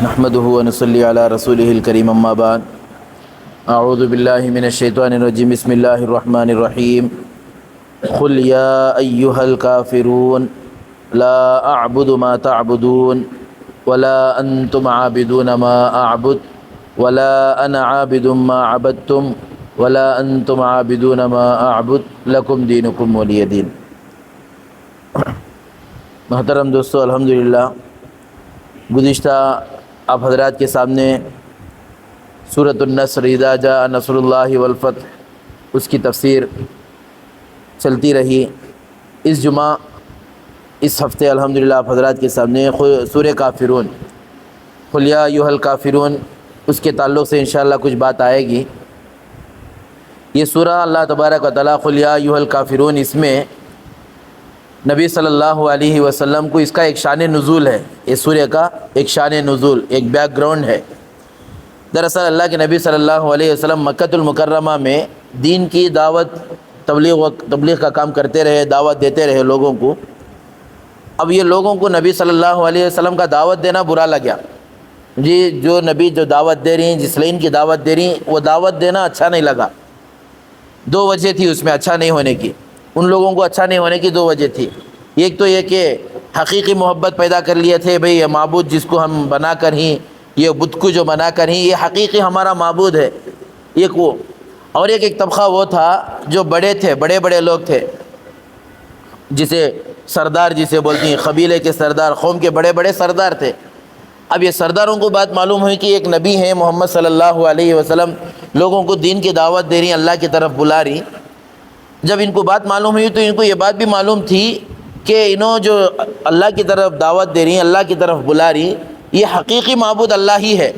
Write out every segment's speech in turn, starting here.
نحمده ونصلي على رسوله الكريم اما بعد اعوذ بالله من الشيطان الرجيم بسم الله الرحمن الرحيم قل يا ايها الكافرون لا اعبد ما تعبدون ولا انتم عابدون ما اعبد ولا انا عابد ما عبدتم ولا انتم عابدون ما اعبد لكم دينكم ولي دين۔ محترم دوستو، الحمدللہ گزشتہ آپ حضرات کے سامنے سورۃ النصر اذا جاء نصر اللہ والفتح اس کی تفسیر چلتی رہی۔ اس جمعہ اس ہفتے الحمدللہ آپ حضرات کے سامنے سورہ کافرون قل یا ایھا الکافرون اس کے تعلق سے انشاءاللہ کچھ بات آئے گی۔ یہ سورہ اللہ تبارک و تعالیٰ قل یا ایھا الکافرون، اس میں نبی صلی اللہ علیہ وسلم کو اس کا ایک شان نزول ہے، اس سورہ کا ایک شان نزول، ایک بیک گراؤنڈ ہے۔ دراصل اللہ کے نبی صلی اللہ علیہ وسلم مکۃ المکرمہ میں دین کی دعوت تبلیغ کا کام کرتے رہے، دعوت دیتے رہے لوگوں کو۔ اب یہ لوگوں کو نبی صلی اللہ علیہ وسلم کا دعوت دینا برا لگا جی، جو نبی جو دعوت دے رہی ہیں، جس لین کی دعوت دے رہی ہیں، وہ دعوت دینا اچھا نہیں لگا۔ دو وجہ تھی اس میں اچھا نہیں ہونے کی، ان لوگوں کو اچھا نہیں ہونے کی دو وجہ تھی۔ ایک تو یہ کہ حقیقی محبت پیدا کر لیے تھے، بھئی یہ معبود جس کو ہم بنا کر ہی، یہ بت کو جو بنا کر ہی، یہ حقیقی ہمارا معبود ہے، ایک وہ۔ اور ایک طبقہ وہ تھا جو بڑے تھے، بڑے بڑے لوگ تھے، جسے سردار جسے بولتی ہیں، قبیلے کے سردار، قوم کے بڑے بڑے سردار تھے۔ اب یہ سرداروں کو بات معلوم ہوئی کہ ایک نبی ہے محمد صلی اللہ علیہ وسلم، لوگوں کو دین کی دعوت دے رہی ہیں، اللہ کی طرف بلا رہی۔ جب ان کو بات معلوم ہوئی تو ان کو یہ بات بھی معلوم تھی کہ انہوں جو اللہ کی طرف دعوت دے رہی ہیں، اللہ کی طرف بلا رہی، یہ حقیقی معبود اللہ ہی ہے،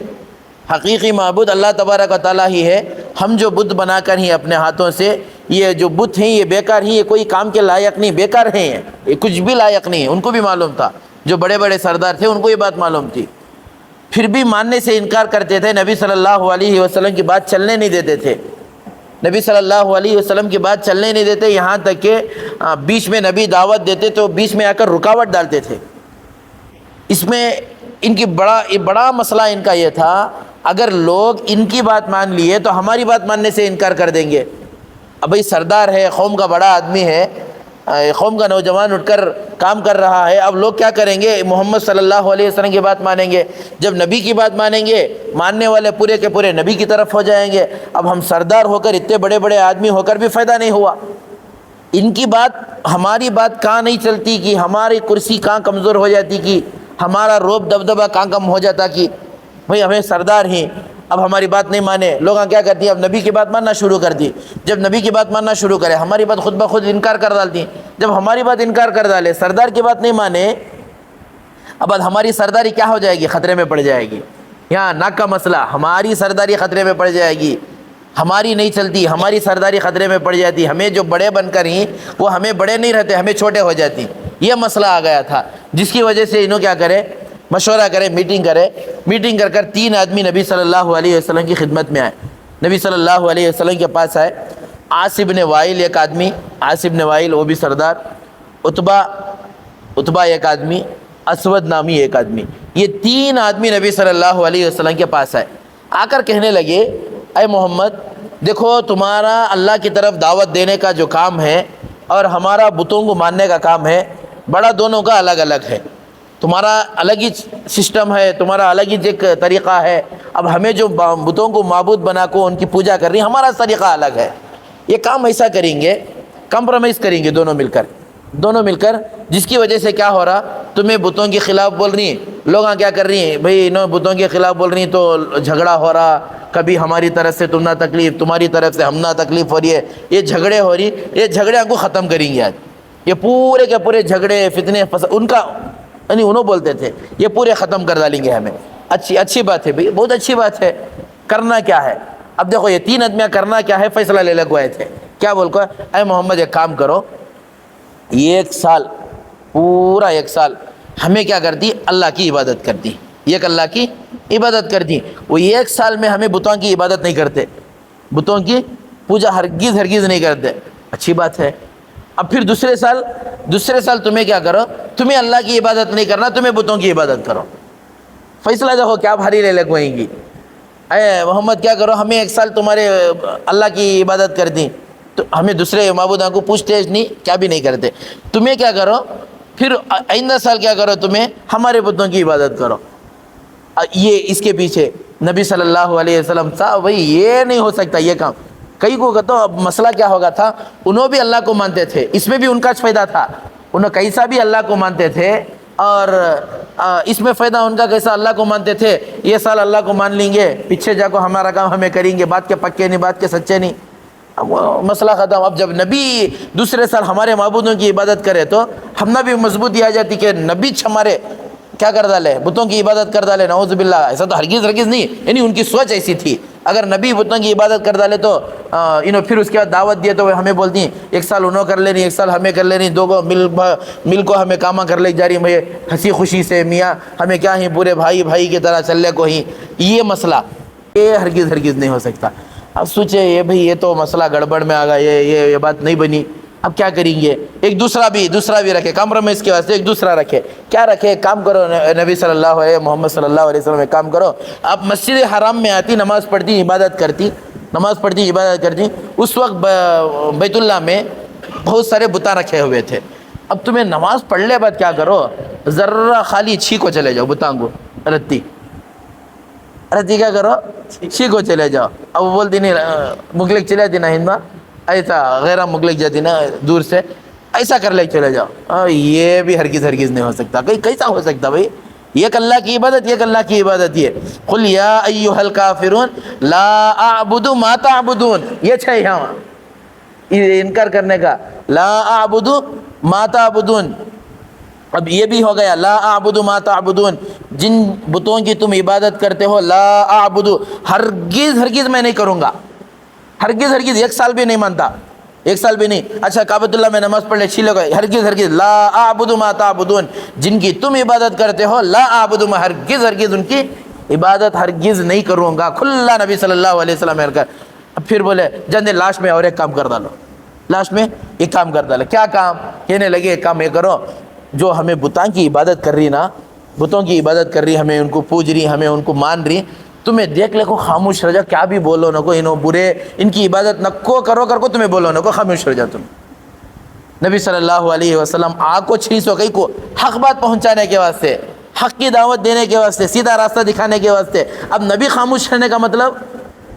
حقیقی معبود اللہ تبارک و تعالیٰ ہی ہے۔ ہم جو بت بنا کر ہی اپنے ہاتھوں سے، یہ جو بت ہیں یہ بیکار ہیں، یہ کوئی کام کے لائق نہیں، بیکار ہیں، یہ کچھ بھی لائق نہیں ہے۔ ان کو بھی معلوم تھا، جو بڑے بڑے سردار تھے ان کو یہ بات معلوم تھی، پھر بھی ماننے سے انکار کرتے تھے، نبی صلی اللہ علیہ وسلم کی بات چلنے نہیں دیتے تھے، نبی صلی اللہ علیہ وسلم کی بات چلنے نہیں دیتے، یہاں تک کہ بیچ میں نبی دعوت دیتے تو بیچ میں آ کر رکاوٹ ڈالتے تھے۔ اس میں ان کی بڑا مسئلہ ان کا یہ تھا، اگر لوگ ان کی بات مان لیے تو ہماری بات ماننے سے انکار کر دیں گے۔ اب بھائی سردار ہے، قوم کا بڑا آدمی ہے، قوم کا نوجوان اٹھ کر کام کر رہا ہے، اب لوگ کیا کریں گے؟ محمد صلی اللہ علیہ وسلم کی بات مانیں گے۔ جب نبی کی بات مانیں گے، ماننے والے پورے کے پورے نبی کی طرف ہو جائیں گے۔ اب ہم سردار ہو کر، اتنے بڑے بڑے آدمی ہو کر بھی فائدہ نہیں ہوا۔ ان کی بات، ہماری بات کہاں نہیں چلتی کہ ہماری کرسی کہاں کمزور ہو جاتی، کہ ہمارا روب دبدبہ کہاں کم ہو جاتا، کہ بھئی ہمیں سردار ہیں، اب ہماری بات نہیں مانے، لوگ کیا کرتی ہیں؟ اب نبی کی بات ماننا شروع کر دی۔ جب نبی کی بات ماننا شروع کرے، ہماری بات خود بخود انکار کر ڈالتی ہیں۔ جب ہماری بات انکار کر ڈالے، سردار کی بات نہیں مانے، اب ہماری سرداری کیا ہو جائے گی؟ خطرے میں پڑ جائے گی۔ یہاں ناک کا مسئلہ، ہماری سرداری خطرے میں پڑ جائے گی، ہماری نہیں چلتی، ہماری سرداری خطرے میں پڑ جاتی، ہمیں جو بڑے بن کر ہی وہ ہمیں بڑے نہیں رہتے، ہمیں چھوٹے ہو جاتی۔ یہ مسئلہ آ گیا تھا، جس کی وجہ سے انہوں کیا کرے؟ مشورہ کرے، میٹنگ کر 3 آدمی نبی صلی اللہ علیہ وسلم کی خدمت میں آئے، نبی صلی اللہ علیہ وسلم کے پاس آئے۔ عاص بن وائل ایک آدمی، عاص بن وائل وہ بھی سردار، عتبہ ایک آدمی، اسود نامی ایک آدمی، یہ 3 آدمی نبی صلی اللہ علیہ وسلم کے پاس آئے۔ آ کر کہنے لگے، اے محمد دیکھو، تمہارا اللہ کی طرف دعوت دینے کا جو کام ہے اور ہمارا بتوں کو ماننے کا کام ہے، بڑا دونوں کا الگ الگ ہے۔ تمہارا الگ ہی سسٹم ہے، تمہارا الگ ہی ایک طریقہ ہے۔ اب ہمیں جو بتوں کو معبود بنا کو ان کی پوجا کر رہی ہیں، ہمارا طریقہ الگ ہے۔ یہ کام ایسا کریں گے، کمپرومائز کریں گے دونوں مل کر، جس کی وجہ سے کیا ہو رہا؟ تمہیں بتوں کے خلاف بول رہی ہیں، لوگ کیا کر رہی ہیں؟ بھئی انہوں بتوں کے خلاف بول رہی ہیں تو جھگڑا ہو رہا، کبھی ہماری طرف سے تم نہ تکلیف، تمہاری طرف سے ہم نہ تکلیف ہو رہی ہے، یہ جھگڑے ہو رہی، یہ جھگڑے کو ختم کریں گے آج۔ یہ پورے کے پورے جھگڑے، فتنے، ان کا یعنی انہوں بولتے تھے، یہ پورے ختم کر ڈالیں گے ہمیں۔ اچھی بات ہے بھئی، بہت اچھی بات ہے، کرنا کیا ہے؟ اب دیکھو یہ 3 آدمیاں کرنا کیا ہے، فیصلہ لے لگوائے تھے۔ کیا بول کو؟ اے محمد ایک کام کرو، 1 سال، پورا 1 سال ہمیں کیا کرتی؟ اللہ کی عبادت کرتی، ایک اللہ کی عبادت کرتی۔ وہ 1 سال میں ہمیں بتوں کی عبادت نہیں کرتے، بتوں کی پوجا ہرگز نہیں کرتے۔ اچھی بات ہے۔ اب پھر دوسرے سال تمہیں کیا کرو؟ تمہیں اللہ کی عبادت نہیں کرنا، تمہیں بتوں کی عبادت کرو۔ فیصلہ دیکھو کیا بھاری لے کہیں گی، اے محمد کیا کرو، ہمیں ایک سال تمہارے اللہ کی عبادت کر دی، تو ہمیں دوسرے معبودوں کو پوچھتے نہیں، کیا بھی نہیں کرتے، تمہیں کیا کرو پھر آئندہ سال کیا کرو، تمہیں ہمارے بتوں کی عبادت کرو۔ یہ اس کے پیچھے نبی صلی اللہ علیہ وسلم صاحب بھائی یہ نہیں ہو سکتا یہ کام۔ کئی کو کہتا اب مسئلہ کیا ہوگا تھا، انہوں بھی اللہ کو مانتے تھے، اس میں بھی ان کا فائدہ تھا، انہوں کیسا بھی اللہ کو مانتے تھے، اور اس میں فائدہ ان کا کیسا اللہ کو مانتے تھے، یہ سال اللہ کو مان لیں گے، پیچھے جا کو ہمارا کام ہمیں کریں گے، بات کے پکے نہیں، بات کے سچے نہیں، اب مسئلہ ختم۔ اب جب نبی دوسرے سال ہمارے معبودوں کی عبادت کرے تو ہم بھی مضبوطی آ جاتی کہ نبی ہمارے کیا کر ڈالے، بتوں کی عبادت کر ڈالے، نعوذ باللہ۔ ایسا تو ہرگز نہیں، یعنی ان کی سوچ ایسی تھی، اگر نبی بتوں کی عبادت کر ڈالے تو انہوں پھر اس کے بعد دعوت دیے تو ہمیں بولتی ہیں ایک سال انہوں کر لینی، ایک سال ہمیں کر لینی، دو کو مل کو ہمیں کاما کر لے جاری میں ہنسی خوشی سے، میاں ہمیں کیا ہی پورے بھائی کی طرح چل لے کو ہی، یہ مسئلہ یہ ہرگز نہیں ہو سکتا۔ اب سوچے یہ بھئی یہ تو مسئلہ گڑبڑ میں آ گا، یہ بات نہیں بنی، اب کیا کریں گے، ایک دوسرا بھی رکھے، کمپرومائز کے واسطے ایک دوسرا رکھے، کیا رکھے، کام کرو، نبی صلی اللہ علیہ محمد صلی اللہ علیہ وسلم کام کرو، آپ مسجد حرام میں آتی، نماز پڑھتی، عبادت کرتی، اس وقت بیت اللہ میں بہت سارے بتاں رکھے ہوئے تھے، اب تمہیں نماز پڑھ لے بعد کیا کرو، ذرہ خالی چھی کو چلے جاؤ، بتاں کو رتی کیا کرو، چھی کو چلے جاؤ، اب بولتی نہیں مغلق چلے جاتی نا ہندما، ایسا غیر مغلق جاتی نا دور سے، ایسا کر لے چلے جاؤ، یہ بھی ہرگز نہیں ہو سکتا، کیسا ہو سکتا بھائی، ایک اللہ کی عبادت، یہ قل یا ایھا الکافرون لا اعبد ما تعبدون، یہ ہے یہاں انکار کرنے کا، لا اعبد ما تعبدون، اب یہ بھی ہو گیا لا اعبد ما تعبدون، جن بتوں کی تم عبادت کرتے ہو، لا اعبد ہرگز میں نہیں کروں گا، ہرگز ایک سال بھی نہیں مانتا، ایک سال بھی نہیں، اچھا کعبۃ اللہ میں نماز پڑھ لے چھیلے گئے، ہرگز لا اعبد ما تعبدون، جن کی تم عبادت کرتے ہو، لا اعبد ما، ہرگز ان کی عبادت ہرگز نہیں کروں گا، کھلا نبی صلی اللہ علیہ وسلم نے کہا۔ اب پھر بولے جانے لاسٹ میں اور ایک کام کر ڈالو، کیا کام، کہنے لگے ایک کام یہ کرو، جو ہمیں بتوں کی عبادت کر رہی، ہمیں ان کو پوج رہی، ہمیں ان کو مان رہی، تمہیں دیکھ لے کو خاموش رہ جا، کیا بھی بولو نہ کو، انہوں برے ان کی عبادت نہ کو کرو کر کو تمہیں بولو نہ کو، خاموش رہ جا تم۔ نبی صلی اللہ علیہ وسلم آگ کو چھینسو کئی کو حق بات پہنچانے کے واسطے، حق کی دعوت دینے کے واسطے، سیدھا راستہ دکھانے کے واسطے، اب نبی خاموش رہنے کا مطلب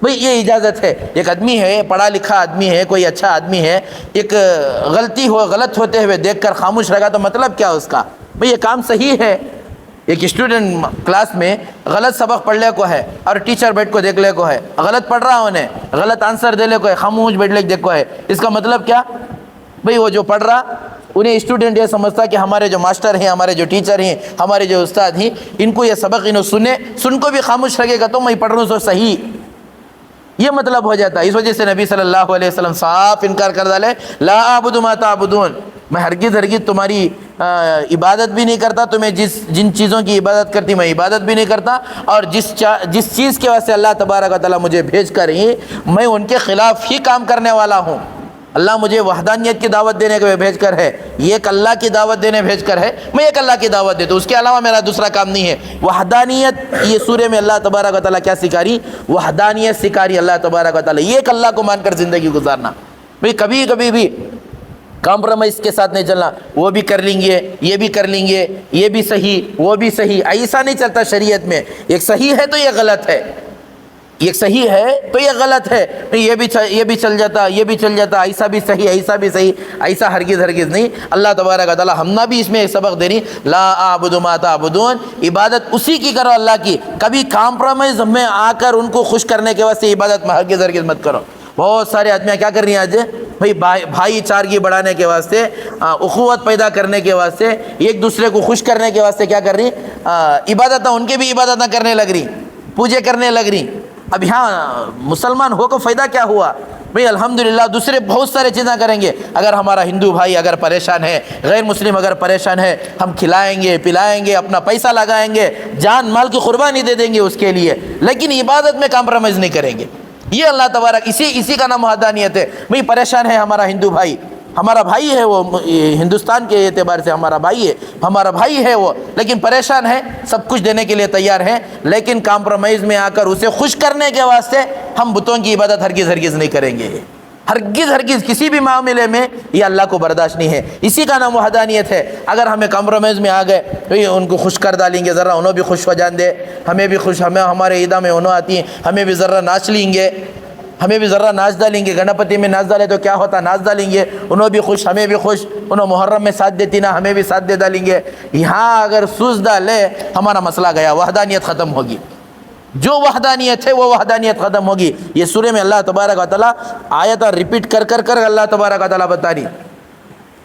بھئی یہ اجازت ہے، ایک آدمی ہے، پڑھا لکھا آدمی ہے، کوئی اچھا آدمی ہے، ایک غلط ہوتے ہوئے دیکھ کر خاموش رہے گا تو مطلب کیا اس کا، بھئی یہ کام صحیح ہے۔ ایک اسٹوڈنٹ کلاس میں غلط سبق پڑھ لے کو ہے اور ٹیچر بیٹھ کو دیکھ لے کو ہے، غلط پڑھ رہا انہیں غلط آنسر دے لے کو ہے، خاموش بیٹھ لے دیکھ کو ہے، اس کا مطلب کیا، بھئی وہ جو پڑھ رہا انہیں اسٹوڈنٹ یہ سمجھتا کہ ہمارے جو ماسٹر ہیں، ہمارے جو ٹیچر ہیں، ہمارے جو استاد ہیں، ان کو یہ سبق انہوں سن کو بھی خاموش رکھے گا تو میں پڑھ رہا ہوں سو صحیح، یہ مطلب ہو جاتا ہے۔ اس وجہ سے نبی صلی اللہ علیہ وسلم صاف انکار کر ڈالے، لا اعبد ما تعبدون، میں ہرگز تمہاری عبادت بھی نہیں کرتا، تمہیں جن چیزوں کی عبادت کرتی میں عبادت بھی نہیں کرتا، اور جس چیز کے واسطے اللہ تبارک و تعالیٰ مجھے بھیج کر ہی میں ان کے خلاف ہی کام کرنے والا ہوں۔ اللہ مجھے وحدانیت کی دعوت دینے کے بھیج کر ہے، ایک اللہ کی دعوت دینے بھیج کر ہے، میں ایک اللہ کی دعوت دیتا ہوں، اس کے علاوہ میرا دوسرا کام نہیں ہے۔ وحدانیت، یہ سورہ میں اللہ تبارک و تعالیٰ کیا سکھاری، وحدانیت سکھاری اللہ تبارک و تعالیٰ، ایک اللہ کو مان کر زندگی گزارنا، بھئی کبھی بھی کمپرومائز کے ساتھ نہیں چلنا، وہ بھی کر لیں گے، یہ بھی کر لیں گے، یہ بھی صحیح وہ بھی صحیح، ایسا نہیں چلتا شریعت میں، ایک صحیح ہے تو یہ غلط ہے، ایک صحیح ہے تو یہ غلط ہے، یہ بھی چل جاتا، یہ بھی چل جاتا، ایسا بھی صحیح، ایسا بھی صحیح، ایسا ہرگز نہیں۔ اللہ تبارک و تعالیٰ ہم بھی اس میں ایک سبق دے رہی، لا اعبد ما تعبدون، عبادت اسی کی کرو اللہ کی، کبھی کمپرومائز میں آ کر ان کو خوش کرنے کے واسطے عبادت میں ہرگز مت کرو۔ بہت سارے آدمیاں کیا کر رہی ہیں آج، بھائی چارگی بڑھانے کے واسطے، اخوت پیدا کرنے کے واسطے، ایک دوسرے کو خوش کرنے کے واسطے کیا کر رہی، عبادت ان کے بھی عبادت کرنے لگ رہی، پوجے کرنے لگ رہی۔ اب یہاں مسلمان ہو کو فائدہ کیا ہوا، بھئی الحمدللہ دوسرے بہت سارے چیزیں کریں گے، اگر ہمارا ہندو بھائی اگر پریشان ہے، غیر مسلم اگر پریشان ہے، ہم کھلائیں گے پلائیں گے، اپنا پیسہ لگائیں گے، جان مال کی قربانی دے دیں گے اس کے لیے، لیکن عبادت میں کمپرومائز نہیں کریں گے۔ یہ اللہ تبارک اسی کا نام وحدانیت ہے۔ بھئی پریشان ہے ہمارا ہندو بھائی، ہمارا بھائی ہے وہ، ہندوستان کے اعتبار سے ہمارا بھائی ہے، ہمارا بھائی ہے وہ، لیکن پریشان ہے، سب کچھ دینے کے لیے تیار ہیں، لیکن کمپرومائز میں آ کر اسے خوش کرنے کے واسطے ہم بتوں کی عبادت ہرگز ہرگز نہیں کریں گے، ہرگز ہرگز کسی بھی معاملے میں یہ اللہ کو برداشت نہیں ہے۔ اسی کا نام وحدانیت ہے۔ اگر ہمیں کمپرومائز میں آ گئے تو یہ ان کو خوش کر ڈالیں گے، ذرا انہوں بھی خوش ہو جان دے، ہمیں بھی خوش، ہمیں ہمارے عیدہ میں انہوں آتی ہیں، ہمیں بھی ذرا ناچ لیں گے، ہمیں بھی ذرا ناچ ڈالیں گے، گنپتی میں ناچ ڈالے تو کیا ہوتا، ناچ ڈالیں گے، انہوں بھی خوش ہمیں بھی خوش، انہوں محرم میں ساتھ دیتی نا ہمیں بھی ساتھ دے ڈالیں گے۔ یہاں اگر سوز ڈالے ہمارا مسئلہ گیا، وحدانیت ختم ہوگی، جو وحدانیت ہے وہ وحدانیت ختم ہوگی۔ یہ سورہ میں اللہ تبارک و تعالیٰ آیت ریپیٹ کر کر کر اللہ تبارک و تعالیٰ بتا رہی،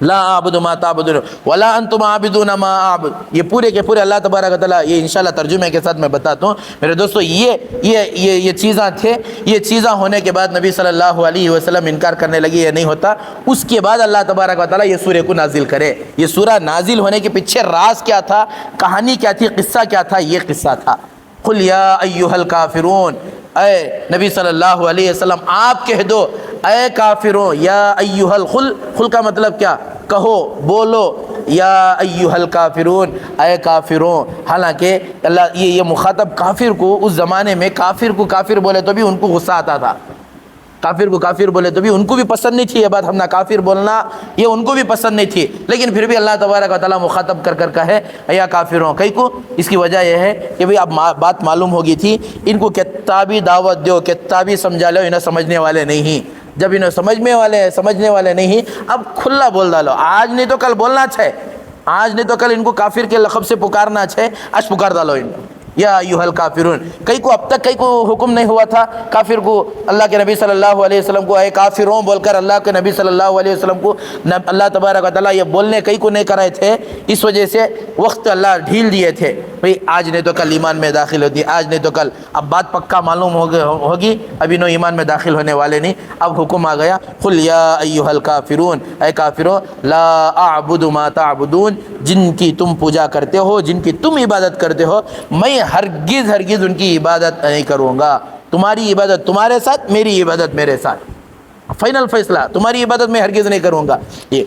لا اعبد ما تعبدون ولا انتم عابدون ما اعبد، یہ پورے کے پورے اللہ تبارک و تعالیٰ، یہ انشاءاللہ ترجمے کے ساتھ میں بتاتا ہوں میرے دوستو۔ یہ چیزاں تھے، یہ چیزاں ہونے کے بعد نبی صلی اللہ علیہ وسلم انکار کرنے لگے، یہ نہیں ہوتا۔ اس کے بعد اللہ تبارک و تعالیٰ یہ سورہ کو نازل کرے۔ یہ سورہ نازل ہونے کے پیچھے راز کیا تھا، کہانی کیا تھی، قصہ کیا تھا؟ یہ قصہ تھا، قل یا ایھا الکافرون، اے نبی صلی اللہ علیہ وسلم آپ کہہ دو اے کافرون، یا ایھا الخل کا مطلب کیا؟ کہو، بولو، یا ایھا الکافرون، اے کافرون۔ حالانکہ اللہ یہ مخاطب کافر کو، اس زمانے میں کافر کو کافر بولے تو بھی ان کو غصہ آتا تھا، کافر کو کافر بولے تو بھی ان کو بھی پسند نہیں تھی یہ بات، ہم نہ کافر بولنا یہ ان کو بھی پسند نہیں تھی، لیکن پھر بھی اللہ تبارک و تعالیٰ مخاطب کر کر کہے یا کافروں کئی کو۔ اس کی وجہ یہ ہے کہ بھئی اب بات معلوم ہوگی تھی، ان کو کتابی دعوت دو، کتابی سمجھا لو، انہیں سمجھنے والے نہیں، جب انہیں سمجھنے والے نہیں، اب کھلا بول ڈالو، آج نہیں تو کل بولنا ہے، آج نہیں تو کل ان کو کافر کے لقب سے پکارنا ہے، آج پکار ڈالو ان کو، یا ایھا الکافرون۔ کئی کو اب تک کئی کو حکم نہیں ہوا تھا کافر کو، اللہ کے نبی صلی اللہ علیہ وسلم کو اے کافروں بول کر اللہ کے نبی صلی اللہ علیہ وسلم کو اللہ تبارک و تعالیٰ یہ بولنے کئی کو نہیں کرائے تھے، اس وجہ سے وقت اللہ ڈھیل دیے تھے، بھئی آج نہیں تو کل ایمان میں داخل ہوتی، آج نہیں تو کل، اب بات پکا معلوم ہوگی، ابھی نو ایمان میں داخل ہونے والے نہیں، اب حکم آ گیا، قل یا ایھا الکافرون، اے کافروں، لا اعبد ما تعبدون، جن کی تم پوجا کرتے ہو، جن کی تم عبادت کرتے ہو، میں ہرگز ہرگز ان کی عبادت نہیں کروں گا، تمہاری عبادت تمہارے ساتھ، میری عبادت میرے ساتھ، فائنل فیصلہ، تمہاری عبادت میں ہرگز نہیں کروں گا۔ یہ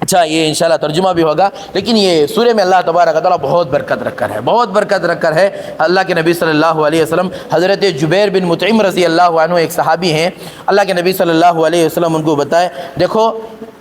اچھا، یہ انشاءاللہ ترجمہ بھی ہوگا، لیکن یہ سورہ میں اللہ تبارک و تعالیٰ بہت برکت رکھ کر ہے، بہت برکت رکھ کر ہے۔ اللہ کے نبی صلی اللہ علیہ وسلم، حضرت جبیر بن مطعم رضی اللہ عنہ ایک صحابی ہیں، اللہ کے نبی صلی اللہ علیہ وسلم ان کو بتائے، دیکھو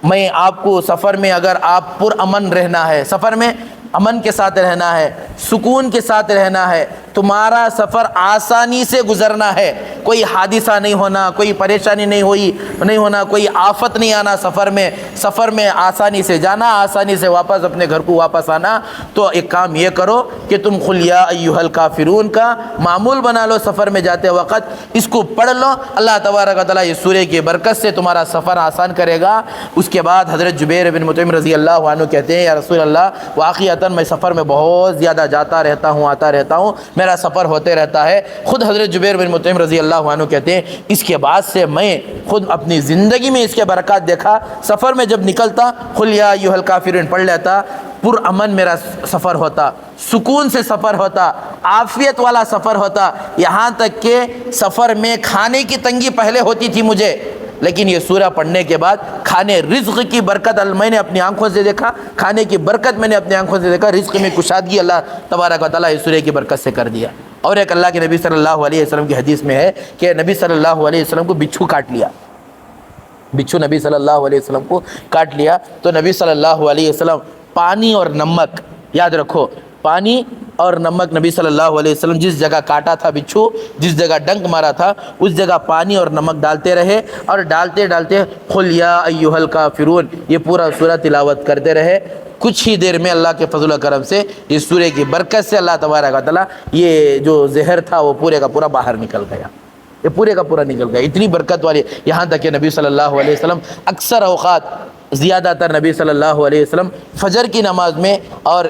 میں آپ کو سفر میں اگر آپ پر امن رہنا ہے، سفر میں امن کے ساتھ رہنا ہے، سکون کے ساتھ رہنا ہے، تمہارا سفر آسانی سے گزرنا ہے، کوئی حادثہ نہیں ہونا، کوئی پریشانی نہیں ہونا، کوئی آفت نہیں آنا سفر میں آسانی سے جانا، آسانی سے واپس اپنے گھر کو واپس آنا، تو ایک کام یہ کرو کہ تم قل یا ایھا الکافرون کا معمول بنا لو، سفر میں جاتے وقت اس کو پڑھ لو، اللہ تبارک و تعالیٰ یہ سورہ کی برکت سے تمہارا سفر آسان کرے گا۔ اس کے بعد حضرت جبیر بن مطعم رضی اللہ عنہ کہتے ہیں، یا رسول اللہ، واقعتاً میں سفر میں بہت زیادہ جاتا رہتا ہوں، آتا رہتا ہوں، میرا سفر ہوتے رہتا ہے۔ خود حضرت جبیر بن مطعم رضی اللہ عنہ کہتے ہیں، اس کے بعد سے میں خود اپنی زندگی میں اس کے برکات دیکھا، سفر میں جب نکلتا قل یا ایھا الکافرون پڑھ لیتا، پر امن میرا سفر ہوتا، سکون سے سفر ہوتا، عافیت والا سفر ہوتا، یہاں تک کہ سفر میں کھانے کی تنگی پہلے ہوتی تھی مجھے، لیکن یہ سورہ پڑھنے کے بعد کھانے، رزق کی برکت میں نے اپنی آنکھوں سے دیکھا، کھانے کی برکت میں نے اپنی آنکھوں سے دیکھا، رزق میں کشادگی اللہ تبارک و تعالیٰ اس سورہ کی برکت سے کر دیا۔ اور ایک اللہ کے نبی صلی اللہ علیہ وسلم کی حدیث میں ہے کہ نبی صلی اللہ علیہ وسلم کو بچھو کاٹ لیا، بچھو نبی صلی اللہ علیہ وسلم کو کاٹ لیا، تو نبی صلی اللہ علیہ وسلم پانی اور نمک، یاد رکھو پانی اور نمک، نبی صلی اللہ علیہ وسلم جس جگہ کاٹا تھا بچھو، جس جگہ ڈنک مارا تھا، اس جگہ پانی اور نمک ڈالتے رہے، اور ڈالتے ڈالتے قل یا ایھا الکافرون یہ پورا سورہ تلاوت کرتے رہے۔ کچھ ہی دیر میں اللہ کے فضل و کرم سے اس سورہ کی برکت سے اللہ تبارک و تعالیٰ یہ جو زہر تھا وہ پورے کا پورا باہر نکل گیا، یہ پورے کا پورا نکل گیا، اتنی برکت والی، یہاں تک کہ نبی صلی اللہ علیہ وسلم اکثر اوقات، زیادہ تر نبی صلی اللہ علیہ وسلم فجر کی نماز میں اور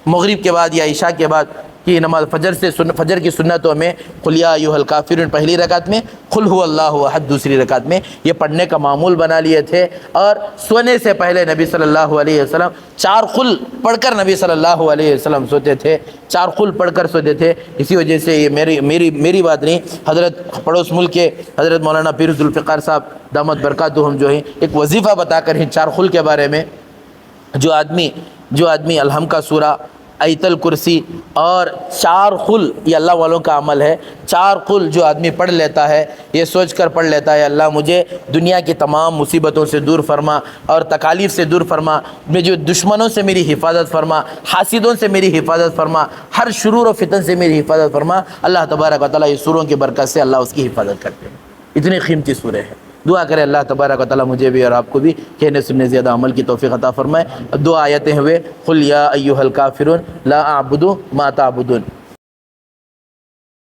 مغرب کے بعد یا عشاء کے بعد کہ نماز فجر کی سنت میں قل یا ایھا الکافرون پہلی رکعت میں، قل ھو اللہ احد دوسری رکعت میں، یہ پڑھنے کا معمول بنا لیے تھے۔ اور سونے سے پہلے نبی صلی اللہ علیہ وسلم 4 قل پڑھ کر نبی صلی اللہ علیہ وسلم سوتے تھے، 4 قل پڑھ کر سوتے تھے۔ اسی وجہ سے یہ میری بات نہیں، حضرت پڑوس ملک کے حضرت مولانا پیر ذوالفقار صاحب دامت برکاتہم جو ہیں ایک وظیفہ بتا کر ہیں 4 قل کے بارے میں، جو آدمی الحم کا سورہ، ایت الکرسی اور 4 قل، یہ اللہ والوں کا عمل ہے۔ 4 قل جو آدمی پڑھ لیتا ہے، یہ سوچ کر پڑھ لیتا ہے اللہ مجھے دنیا کی تمام مصیبتوں سے دور فرما اور تکالیف سے دور فرما، میں جو دشمنوں سے میری حفاظت فرما، حاسدوں سے میری حفاظت فرما، ہر شرور و فتن سے میری حفاظت فرما۔ اللہ تبارک و تعالیٰ اس سوروں کی برکت سے اللہ اس کی حفاظت کرتے ہیں۔ اتنی قیمتی سورے ہیں۔ دعا کرے اللہ تبارک و تعالیٰ مجھے بھی اور آپ کو بھی کہنے سننے زیادہ عمل کی توفیق عطا فرمائے۔ اب 2 آیتیں ہوئے، قل یا ایھا الکافرون لا اعبد ما تعبدون۔